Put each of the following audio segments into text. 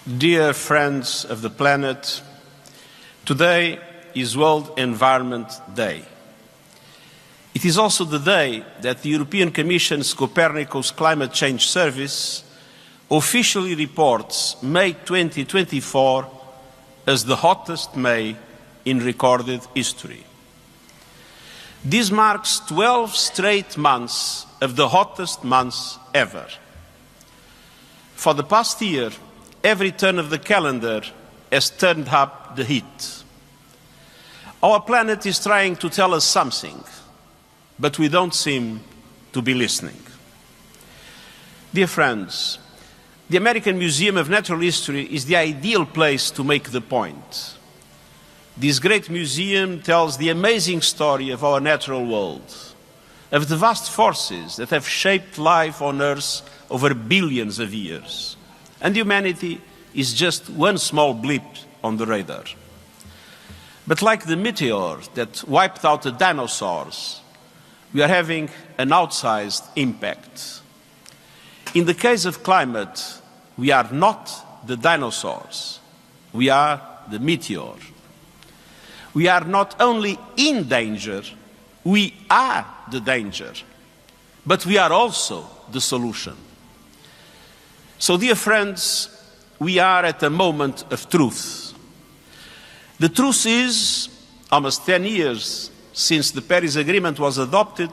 Dear friends of the planet, today is World Environment Day. It is also the day that the European Commission's Copernicus Climate Change Service officially reports May 2024 as the hottest May in recorded history. This marks 12 straight months of the hottest months ever. For the past year, every turn of the calendar has turned up the heat. Our planet is trying to tell us something, but we don't seem to be listening. Dear friends, the American Museum of Natural History is the ideal place to make the point. This great museum tells the amazing story of our natural world, of the vast forces that have shaped life on Earth over billions of years. And humanity is just one small blip on the radar. But like the meteor that wiped out the dinosaurs, we are having an outsized impact. In the case of climate, we are not the dinosaurs, we are the meteor. We are not only in danger, we are the danger, but we are also the solution. So, dear friends, we are at a moment of truth. The truth is, almost 10 years since the Paris Agreement was adopted,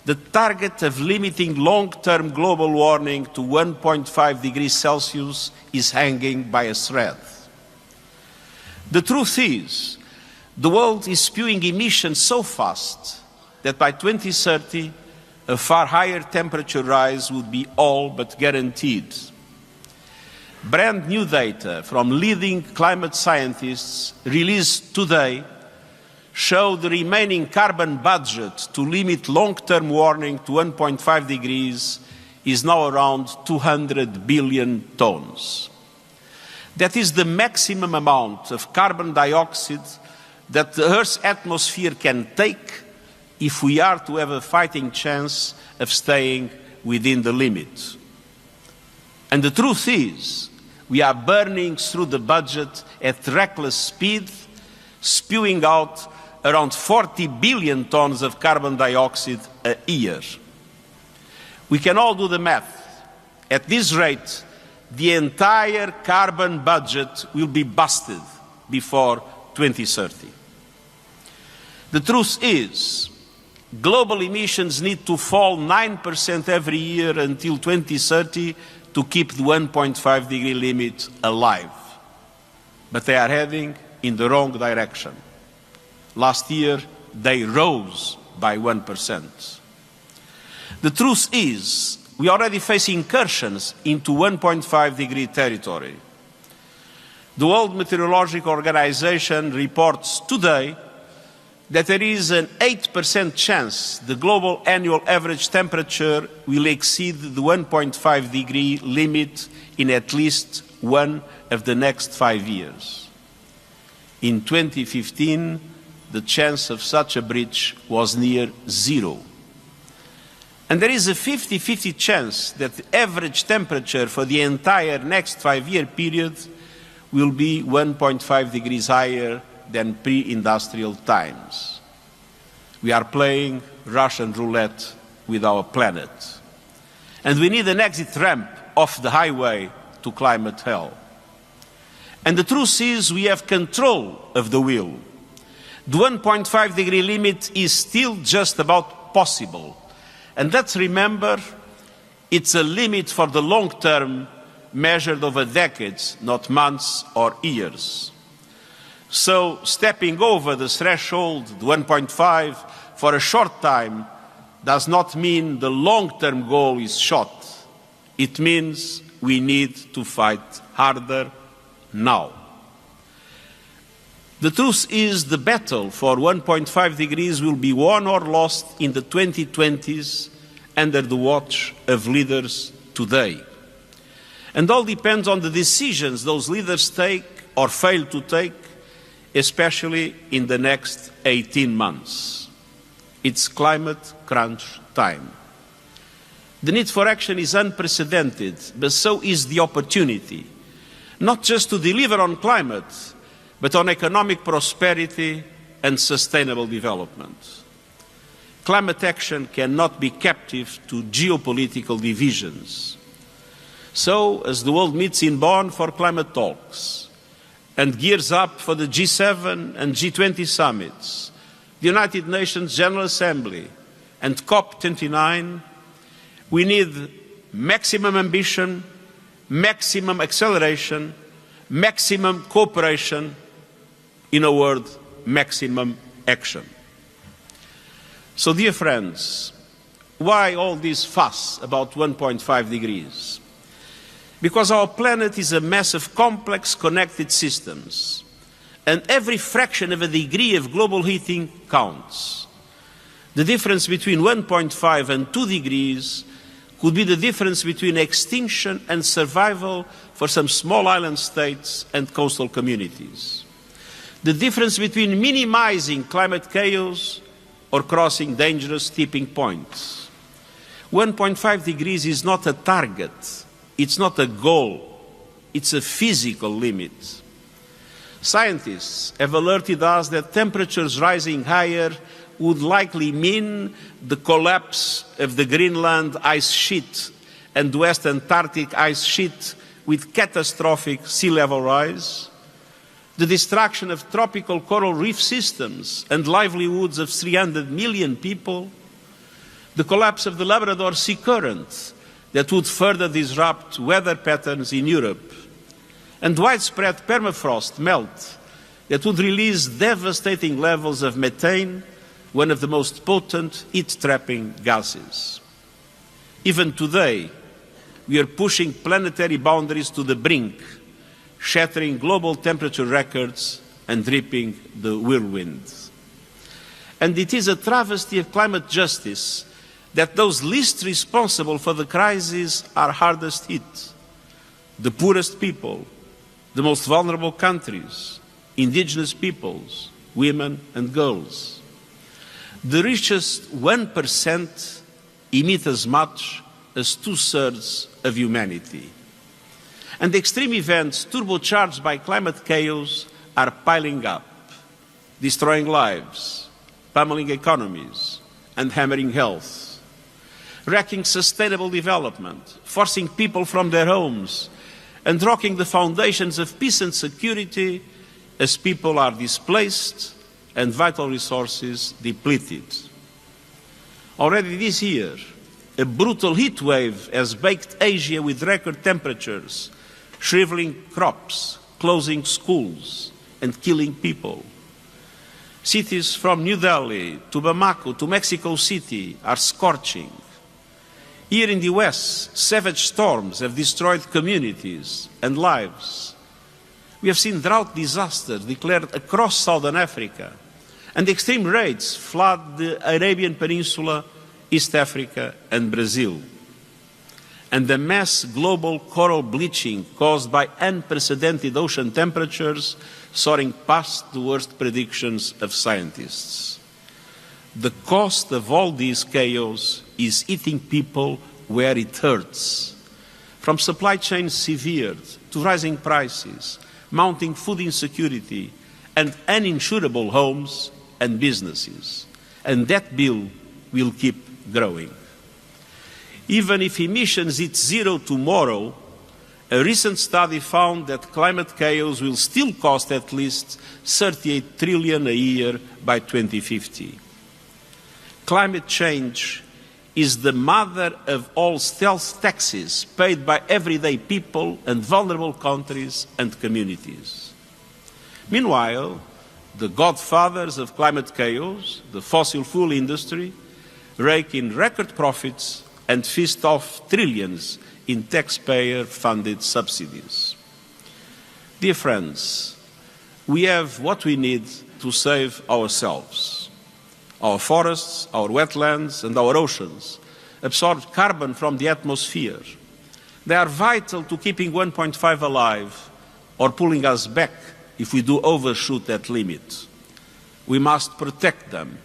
the target of limiting long-term global warming to 1.5 degrees Celsius is hanging by a thread. The truth is, the world is spewing emissions so fast that by 2030, a far higher temperature rise would be all but guaranteed. Brand new data from leading climate scientists released today show the remaining carbon budget to limit long-term warming to 1.5 degrees is now around 200 billion tons. That is the maximum amount of carbon dioxide that the Earth's atmosphere can take if we are to have a fighting chance of staying within the limit. And the truth is, we are burning through the budget at reckless speed, spewing out around 40 billion tons of carbon dioxide a year. We can all do the math. At this rate, the entire carbon budget will be busted before 2030. The truth is, global emissions need to fall 9% every year until 2030 to keep the 1.5 degree limit alive. But they are heading in the wrong direction. Last year, they rose by 1%. The truth is, we already face incursions into 1.5 degree territory. The World Meteorological Organization reports today that there is an 8% chance the global annual average temperature will exceed the 1.5 degree limit in at least one of the next 5 years. In 2015, the chance of such a breach was near zero. And there is a 50-50 chance that the average temperature for the entire next 5-year period will be 1.5 degrees higher than pre-industrial times. We are playing Russian roulette with our planet. And we need an exit ramp off the highway to climate hell. And the truth is, we have control of the wheel. The 1.5 degree limit is still just about possible. And let's remember, it's a limit for the long term, measured over decades, not months or years. So stepping over the threshold, the 1.5, for a short time does not mean the long-term goal is shot. It means we need to fight harder now. The truth is, the battle for 1.5 degrees will be won or lost in the 2020s under the watch of leaders today. And all depends on the decisions those leaders take or fail to take, especially in the next 18 months. It's climate crunch time. The need for action is unprecedented, but so is the opportunity. not just to deliver on climate, but on economic prosperity and sustainable development. Climate action cannot be captive to geopolitical divisions. So, as the world meets in Bonn for climate talks and gears up for the G7 and G20 summits, the United Nations General Assembly and COP29, we need maximum ambition, maximum acceleration, maximum cooperation, in a word, maximum action. So, dear friends, why all this fuss about 1.5 degrees? Because our planet is a mess of complex connected systems, and every fraction of a degree of global heating counts. The difference between 1.5 and 2 degrees could be the difference between extinction and survival for some small island states and coastal communities. The difference between minimizing climate chaos or crossing dangerous tipping points. 1.5 degrees is not a target, it's not a goal, it's a physical limit. Scientists have alerted us that temperatures rising higher would likely mean the collapse of the Greenland ice sheet and West Antarctic ice sheet with catastrophic sea level rise, the destruction of tropical coral reef systems and livelihoods of 300 million people, the collapse of the Labrador Sea Current that would further disrupt weather patterns in Europe, and widespread permafrost melt that would release devastating levels of methane, one of the most potent heat-trapping gases. Even today, we are pushing planetary boundaries to the brink, shattering global temperature records and reaping the whirlwind. And it is a travesty of climate justice that those least responsible for the crisis are hardest hit: the poorest people, the most vulnerable countries, indigenous peoples, women and girls. The richest 1% emit as much as 2/3 of humanity. And the extreme events turbocharged by climate chaos are piling up, destroying lives, pummeling economies, and hammering health, wrecking sustainable development, forcing people from their homes, and rocking the foundations of peace and security as people are displaced and vital resources depleted. Already this year, a brutal heat wave has baked Asia with record temperatures, shriveling crops, closing schools, and killing people. Cities from New Delhi to Bamako to Mexico City are scorching. Here in the US, savage storms have destroyed communities and lives. We have seen drought disasters declared across Southern Africa, and extreme rains flood the Arabian Peninsula, East Africa, and Brazil. And the mass global coral bleaching caused by unprecedented ocean temperatures soaring past the worst predictions of scientists. The cost of all this chaos is hitting people where it hurts, from supply chains severed to rising prices, mounting food insecurity, and uninsurable homes and businesses. And that bill will keep growing. Even if emissions hit zero tomorrow, a recent study found that climate chaos will still cost at least 38 trillion a year by 2050. Climate change is the mother of all stealth taxes paid by everyday people and vulnerable countries and communities. Meanwhile, the godfathers of climate chaos, the fossil fuel industry, rake in record profits and feast off trillions in taxpayer-funded subsidies. Dear friends, we have what we need to save ourselves. Our forests, our wetlands, and our oceans absorb carbon from the atmosphere. They are vital to keeping 1.5 alive or pulling us back if we do overshoot that limit. We must protect them.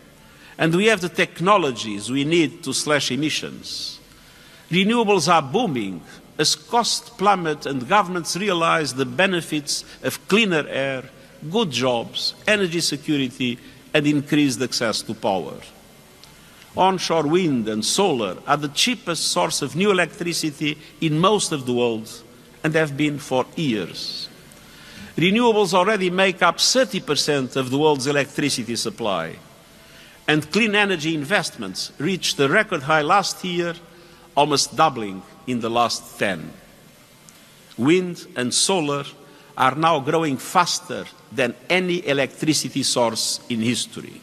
And we have the technologies we need to slash emissions. Renewables are booming, as costs plummet and governments realize the benefits of cleaner air, good jobs, energy security, and increased access to power. Onshore wind and solar are the cheapest source of new electricity in most of the world and have been for years. Renewables already make up 30% of the world's electricity supply, and clean energy investments reached a record high last year, almost doubling in the last 10. Wind and solar are now growing faster than any electricity source in history.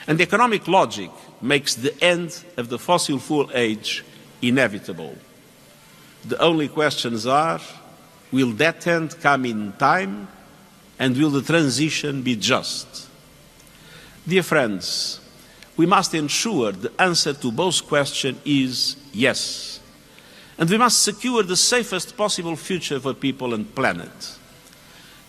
And economic logic makes the end of the fossil fuel age inevitable. The only questions are, will that end come in time, and will the transition be just? Dear friends, we must ensure the answer to both questions is yes. And we must secure the safest possible future for people and planet.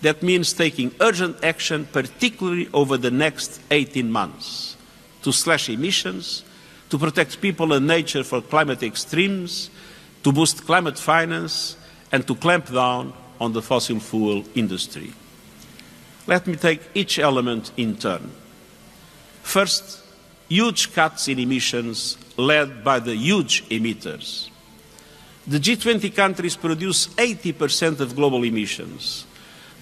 That means taking urgent action, particularly over the next 18 months, to slash emissions, to protect people and nature from climate extremes, to boost climate finance, and to clamp down on the fossil fuel industry. Let me take each element in turn. First, huge cuts in emissions led by the huge emitters. The G20 countries produce 80% of global emissions.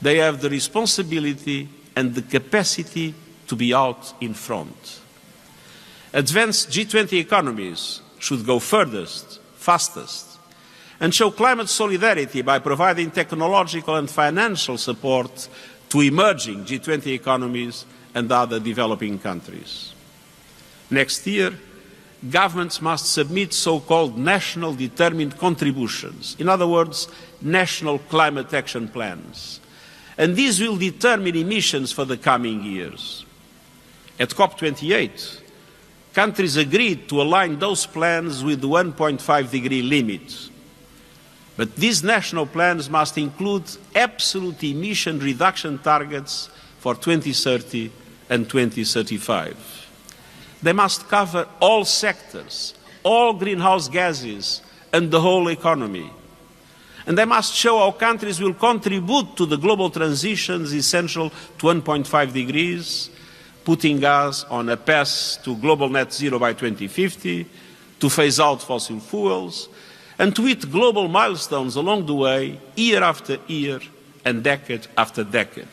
They have the responsibility and the capacity to be out in front. Advanced G20 economies should go furthest, fastest, and show climate solidarity by providing technological and financial support to emerging G20 economies and other developing countries. Next year, governments must submit so-called national determined contributions, in other words, national climate action plans. And these will determine emissions for the coming years. At COP28, countries agreed to align those plans with the 1.5-degree limit. But these national plans must include absolute emission reduction targets for 2030 and 2035. They must cover all sectors, all greenhouse gases, and the whole economy. And they must show how countries will contribute to the global transitions essential to 1.5 degrees, putting us on a path to global net zero by 2050, to phase out fossil fuels, and to hit global milestones along the way, year after year and decade after decade.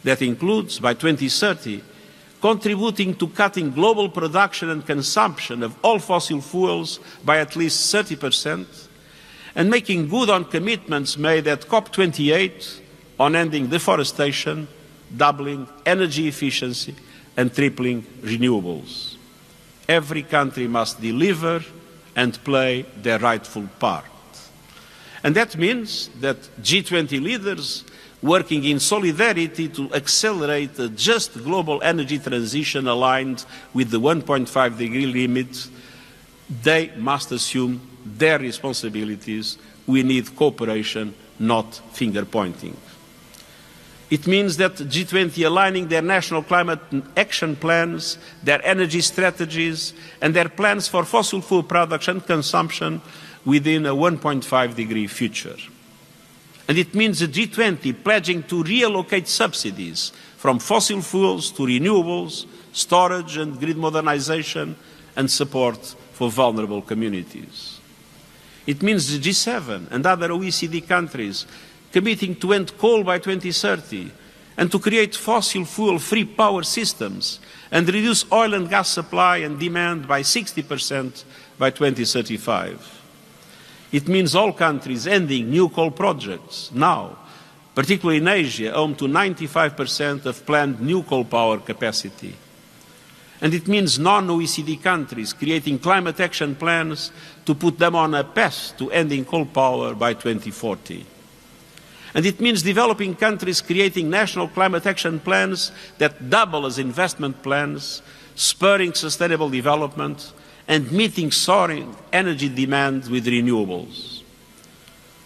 That includes, by 2030, contributing to cutting global production and consumption of all fossil fuels by at least 30%, and making good on commitments made at COP28 on ending deforestation, doubling energy efficiency, and tripling renewables. Every country must deliver and play their rightful part. And that means that G20 leaders working in solidarity to accelerate a just global energy transition aligned with the 1.5-degree limit, they must assume their responsibilities. We need cooperation, not finger-pointing. It means that G20 aligning their national climate action plans, their energy strategies, and their plans for fossil fuel production and consumption within a 1.5-degree future. And it means the G20 pledging to reallocate subsidies from fossil fuels to renewables, storage and grid modernization, and support for vulnerable communities. It means the G7 and other OECD countries committing to end coal by 2030 and to create fossil fuel-free power systems and reduce oil and gas supply and demand by 60% by 2035. It means all countries ending new coal projects now, particularly in Asia, home to 95% of planned new coal power capacity. And it means non-OECD countries creating climate action plans to put them on a path to ending coal power by 2040. And it means developing countries creating national climate action plans that double as investment plans, spurring sustainable development, and meeting soaring energy demand with renewables.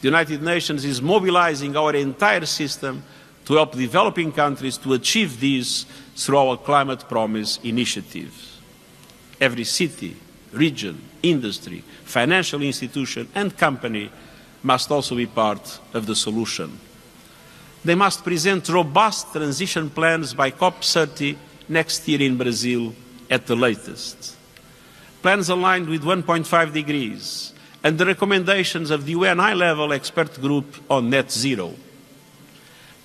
The United Nations is mobilizing our entire system to help developing countries to achieve these through our Climate Promise initiative. Every city, region, industry, financial institution and company must also be part of the solution. They must present robust transition plans by COP30 next year in Brazil at the latest. Plans aligned with 1.5 degrees and the recommendations of the UN high-level expert group on net zero.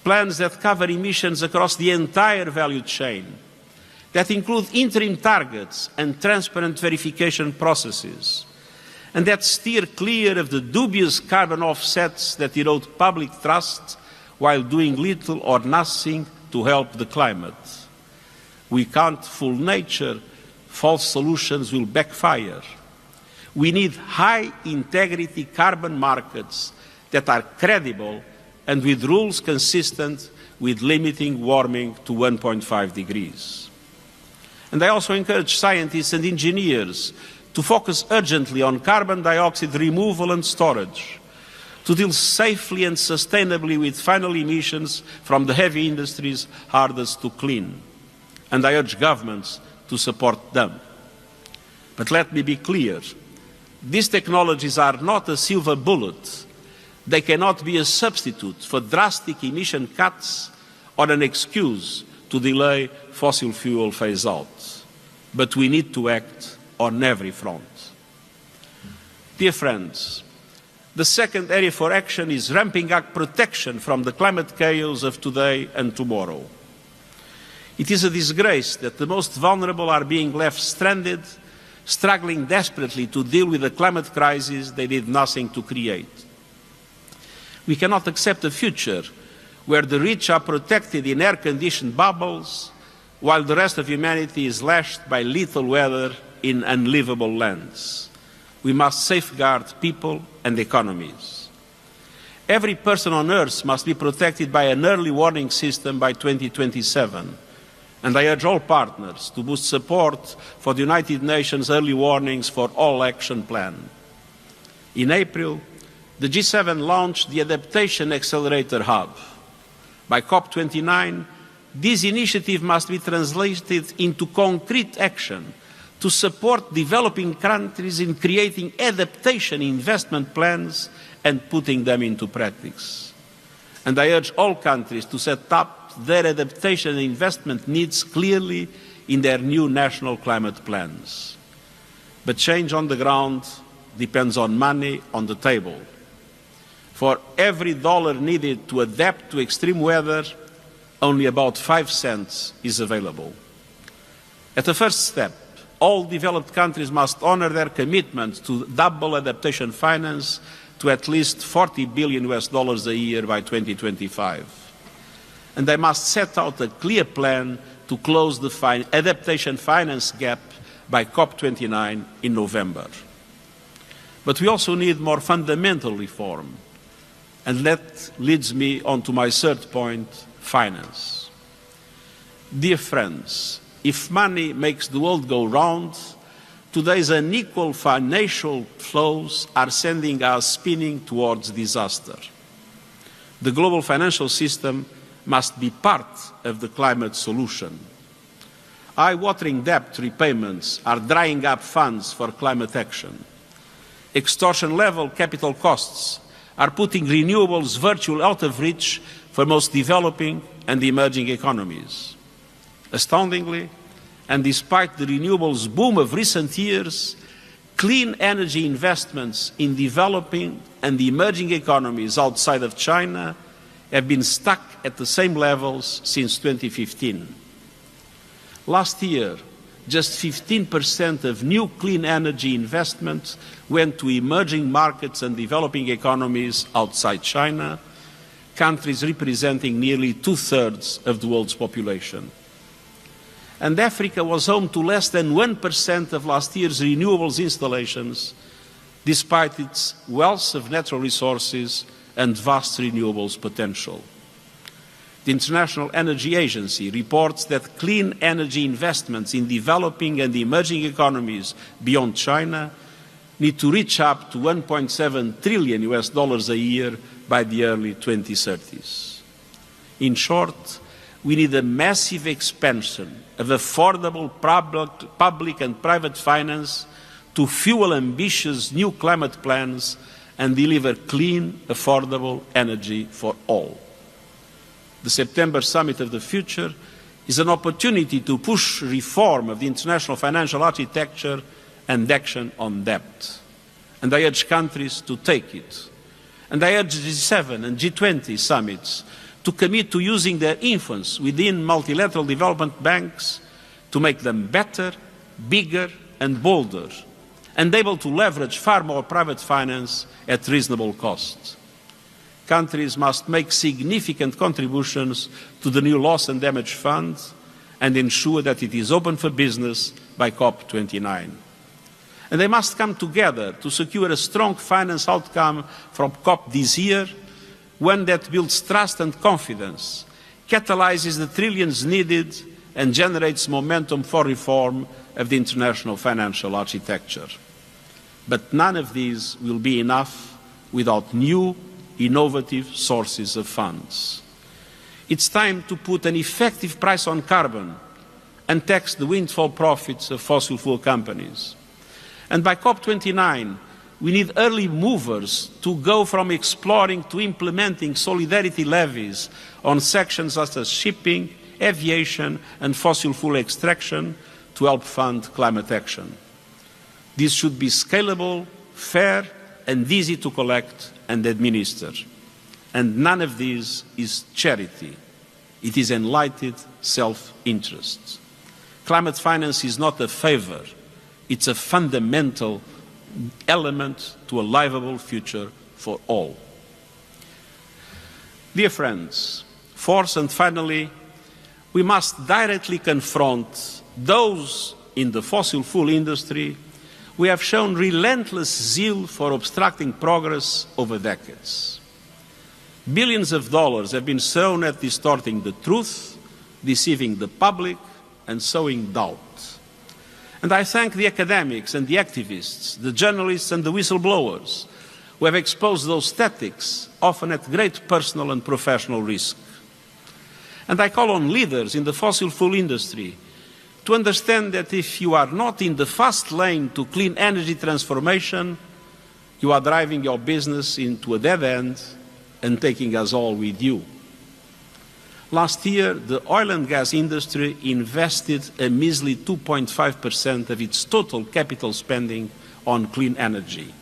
Plans that cover emissions across the entire value chain, that include interim targets and transparent verification processes, and that steer clear of the dubious carbon offsets that erode public trust while doing little or nothing to help the climate. We can't fool nature. False solutions will backfire. We need high-integrity carbon markets that are credible and with rules consistent with limiting warming to 1.5 degrees. And I also encourage scientists and engineers to focus urgently on carbon dioxide removal and storage, to deal safely and sustainably with final emissions from the heavy industries hardest to clean. And I urge governments to support them. But let me be clear, these technologies are not a silver bullet. They cannot be a substitute for drastic emission cuts or an excuse to delay fossil fuel phase-out. But we need to act on every front. Dear friends, the second area for action is ramping up protection from the climate chaos of today and tomorrow. It is a disgrace that the most vulnerable are being left stranded, struggling desperately to deal with the climate crisis they did nothing to create. We cannot accept a future where the rich are protected in air-conditioned bubbles, while the rest of humanity is lashed by lethal weather in unlivable lands. We must safeguard people and economies. Every person on Earth must be protected by an early warning system by 2027. And I urge all partners to boost support for the United Nations Early Warnings for All Action Plan. In April, the G7 launched the Adaptation Accelerator Hub. By COP29, this initiative must be translated into concrete action to support developing countries in creating adaptation investment plans and putting them into practice. And I urge all countries to set up their adaptation and investment needs clearly in their new national climate plans. But change on the ground depends on money on the table. For every dollar needed to adapt to extreme weather, only about 5 cents is available. At the first step, all developed countries must honor their commitment to double adaptation finance to at least $40 billion a year by 2025. And they must set out a clear plan to close the adaptation finance gap by COP29 in November. But we also need more fundamental reform. And that leads me on to my third point, finance. Dear friends, if money makes the world go round, today's unequal financial flows are sending us spinning towards disaster. The global financial system must be part of the climate solution. Eye-watering debt repayments are drying up funds for climate action. Extortion-level capital costs are putting renewables virtually out of reach for most developing and emerging economies. Astoundingly, and despite the renewables boom of recent years, clean energy investments in developing and emerging economies outside of China have been stuck at the same levels since 2015. Last year, just 15% of new clean energy investments went to emerging markets and developing economies outside China, countries representing nearly 2/3 of the world's population. And Africa was home to less than 1% of last year's renewables installations, despite its wealth of natural resources and vast renewables potential. The International Energy Agency reports that clean energy investments in developing and emerging economies beyond China need to reach up to $1.7 trillion a year by the early 2030s. In short, we need a massive expansion of affordable public and private finance to fuel ambitious new climate plans and deliver clean, affordable energy for all. The September Summit of the Future is an opportunity to push reform of the international financial architecture and action on debt. And I urge countries to take it. And I urge the G7 and G20 summits to commit to using their influence within multilateral development banks to make them better, bigger and bolder, and able to leverage far more private finance at reasonable cost. Countries must make significant contributions to the new Loss and Damage Fund and ensure that it is open for business by COP29. And they must come together to secure a strong finance outcome from COP this year, one that builds trust and confidence, catalyses the trillions needed, and generates momentum for reform of the international financial architecture. But none of these will be enough without new, innovative sources of funds. It's time to put an effective price on carbon and tax the windfall profits of fossil fuel companies. And by COP29, we need early movers to go from exploring to implementing solidarity levies on sections such as shipping, aviation and fossil fuel extraction to help fund climate action. This should be scalable, fair and easy to collect and administer. And none of this is charity. It is enlightened self-interest. Climate finance is not a favor. It's a fundamental element to a livable future for all. Dear friends, fourth and finally, we must directly confront those in the fossil fuel industry who have shown relentless zeal for obstructing progress over decades. Billions of dollars have been thrown at distorting the truth, deceiving the public, and sowing doubt. And I thank the academics and the activists, the journalists and the whistleblowers who have exposed those tactics, often at great personal and professional risk. And I call on leaders in the fossil fuel industry to understand that if you are not in the fast lane to clean energy transformation, you are driving your business into a dead end and taking us all with you. Last year, the oil and gas industry invested a measly 2.5% of its total capital spending on clean energy.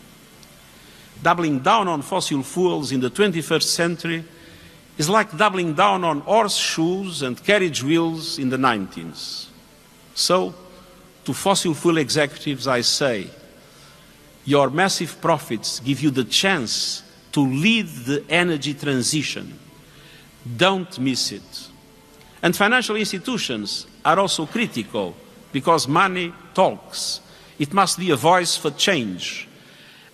Doubling down on fossil fuels in the 21st century is like doubling down on horseshoes and carriage wheels in the 19th. So, to fossil fuel executives I say, your massive profits give you the chance to lead the energy transition. Don't miss it. And financial institutions are also critical because money talks. It must be a voice for change.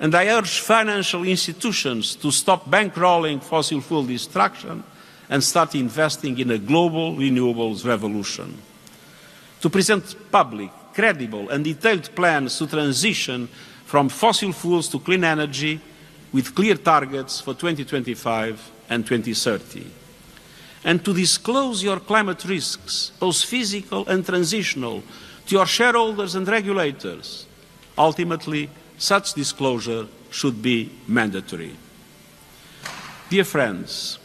And I urge financial institutions to stop bankrolling fossil fuel destruction and start investing in a global renewables revolution. To present public, credible and detailed plans to transition from fossil fuels to clean energy with clear targets for 2025 and 2030. And to disclose your climate risks, both physical and transitional, to your shareholders and regulators. Ultimately, such disclosure should be mandatory. Dear friends,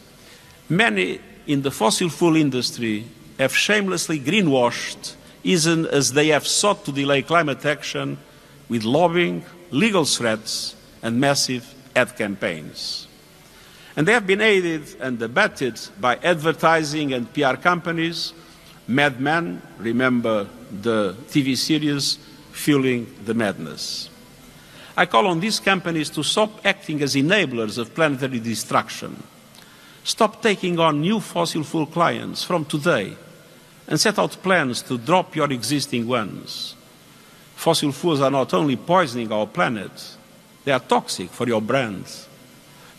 many in the fossil fuel industry have shamelessly greenwashed, even as they have sought to delay climate action with lobbying, legal threats, and massive ad campaigns. And they have been aided and abetted by advertising and PR companies. Mad Men, remember the TV series, Fueling the Madness. I call on these companies to stop acting as enablers of planetary destruction. Stop taking on new fossil fuel clients from today and set out plans to drop your existing ones. Fossil fuels are not only poisoning our planet, they are toxic for your brand.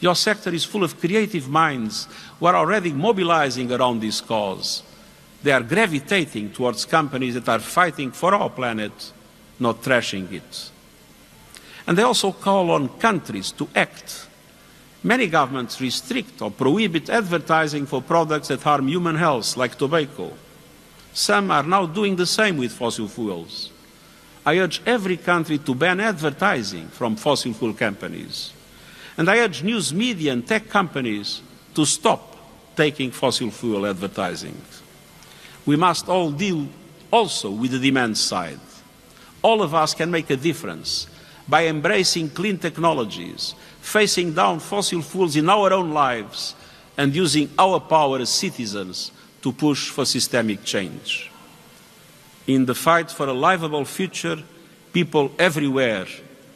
Your sector is full of creative minds who are already mobilizing around this cause. They are gravitating towards companies that are fighting for our planet, not trashing it. And they also call on countries to act. Many governments restrict or prohibit advertising for products that harm human health, like tobacco. Some are now doing the same with fossil fuels. I urge every country to ban advertising from fossil fuel companies. And I urge news media and tech companies to stop taking fossil fuel advertising. We must all deal also with the demand side. All of us can make a difference by embracing clean technologies, facing down fossil fuels in our own lives, and using our power as citizens to push for systemic change. In the fight for a livable future, people everywhere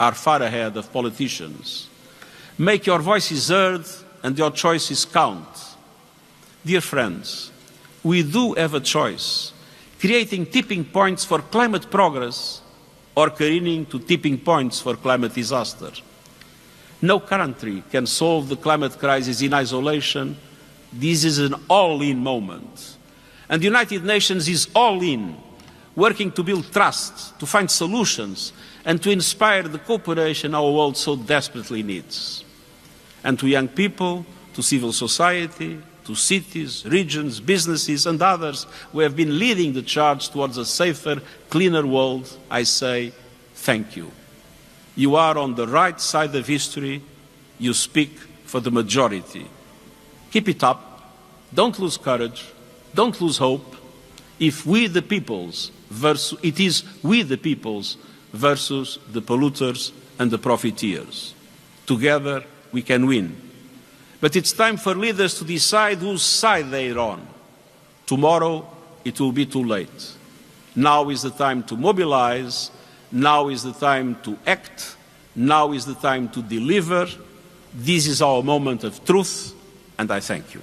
are far ahead of politicians. Make your voices heard and your choices count. Dear friends, we do have a choice, creating tipping points for climate progress or careening to tipping points for climate disaster. No country can solve the climate crisis in isolation. This is an all-in moment. And the United Nations is all in, working to build trust, to find solutions, and to inspire the cooperation our world so desperately needs. And to young people, to civil society, to cities, regions, businesses, and others who have been leading the charge towards a safer, cleaner world, I say thank you. You are on the right side of history. You speak for the majority. Keep it up. Don't lose courage. Don't lose hope. If we the peoples versus, it is we the peoples versus the polluters and the profiteers. Together we can win. But it's time for leaders to decide whose side they're on. Tomorrow it will be too late. Now is the time to mobilize. Now is the time to act. Now is the time to deliver. This is our moment of truth, and I thank you.